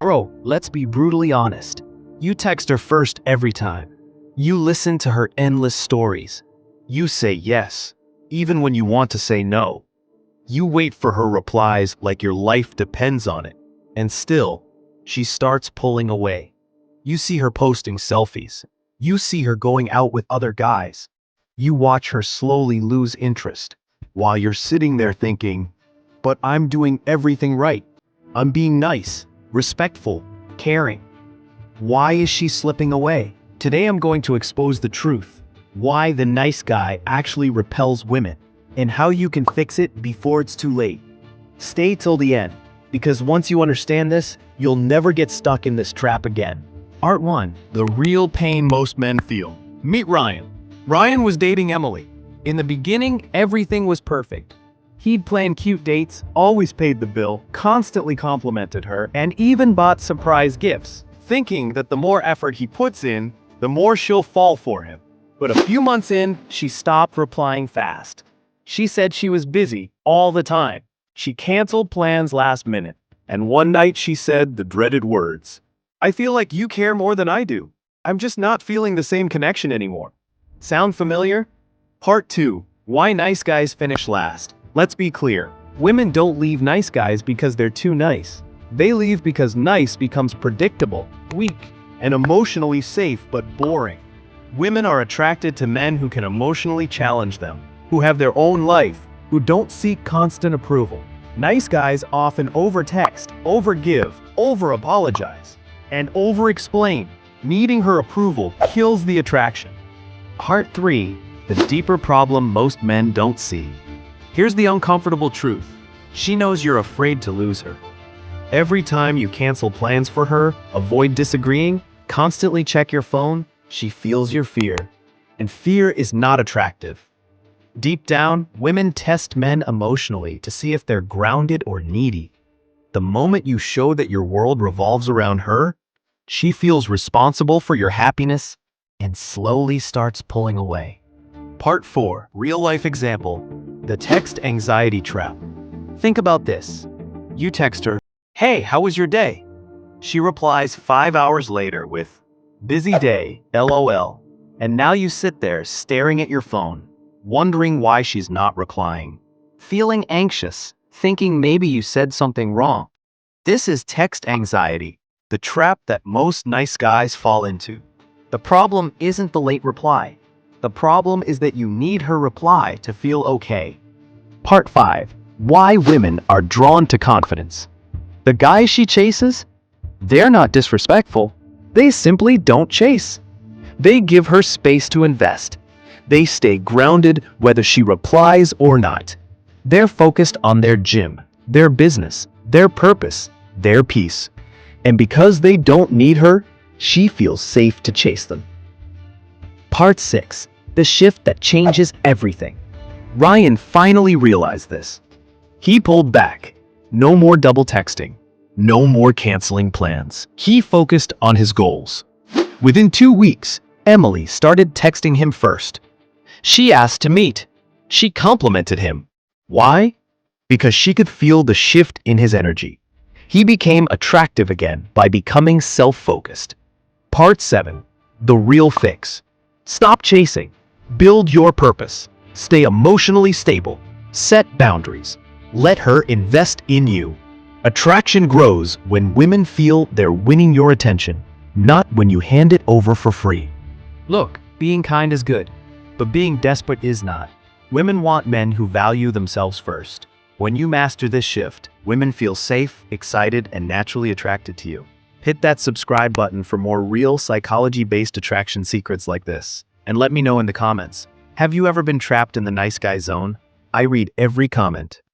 Bro, let's be brutally honest. You text her first every time. You listen to her endless stories. You say yes, even when you want to say no. You wait for her replies like your life depends on it. And still, she starts pulling away. You see her posting selfies. You see her going out with other guys. You watch her slowly lose interest, while you're sitting there thinking, but I'm doing everything right. I'm being nice, respectful, caring. Why is she slipping away? Today I'm going to expose the truth. Why the nice guy actually repels women, and how you can fix it before it's too late. Stay till the end, because once you understand this, you'll never get stuck in this trap again. Part 1. The real pain most men feel. Meet Ryan. Ryan was dating Emily. In the beginning, everything was perfect. He'd plan cute dates, always paid the bill, constantly complimented her, and even bought surprise gifts, thinking that the more effort he puts in, the more she'll fall for him. But a few months in, she stopped replying fast. She said she was busy all the time. She canceled plans last minute. And one night she said the dreaded words, "I feel like you care more than I do. I'm just not feeling the same connection anymore." Sound familiar? Part 2. Why nice guys finish last. Let's be clear. Women don't leave nice guys because they're too nice. They leave because nice becomes predictable, weak, and emotionally safe but boring. Women are attracted to men who can emotionally challenge them, who have their own life, who don't seek constant approval. Nice guys often overtext, overgive, over-apologize, and over-explain. Needing her approval kills the attraction. Part 3. The deeper problem most men don't see. Here's the uncomfortable truth. She knows you're afraid to lose her. Every time you cancel plans for her, avoid disagreeing, constantly check your phone, she feels your fear. And fear is not attractive. Deep down, women test men emotionally to see if they're grounded or needy. The moment you show that your world revolves around her, she feels responsible for your happiness and slowly starts pulling away. Part 4. Real-life example. The text anxiety trap. Think about this. You text her, "Hey, how was your day?" She replies 5 hours later with, "Busy day, LOL." And now you sit there staring at your phone, wondering why she's not replying. Feeling anxious, thinking maybe you said something wrong. This is text anxiety, the trap that most nice guys fall into. The problem isn't the late reply. The problem is that you need her reply to feel okay. Part 5. Why women are drawn to confidence. The guys she chases? They're not disrespectful. They simply don't chase. They give her space to invest. They stay grounded whether she replies or not. They're focused on their gym, their business, their purpose, their peace. And because they don't need her, she feels safe to chase them. Part 6. The shift that changes everything. Ryan finally realized this. He pulled back. No more double texting. No more canceling plans. He focused on his goals. Within 2 weeks, Emily started texting him first. She asked to meet. She complimented him. Why? Because she could feel the shift in his energy. He became attractive again by becoming self-focused. Part 7. The real fix. Stop chasing. Build your purpose. Stay emotionally stable. Set boundaries. Let her invest in you. Attraction grows when women feel they're winning your attention, not when you hand it over for free. Look, being kind is good, but being desperate is not. Women want men who value themselves first. When you master this shift, women feel safe, excited, and naturally attracted to you. Hit that subscribe button for more real psychology-based attraction secrets like this. And let me know in the comments. Have you ever been trapped in the nice guy zone? I read every comment.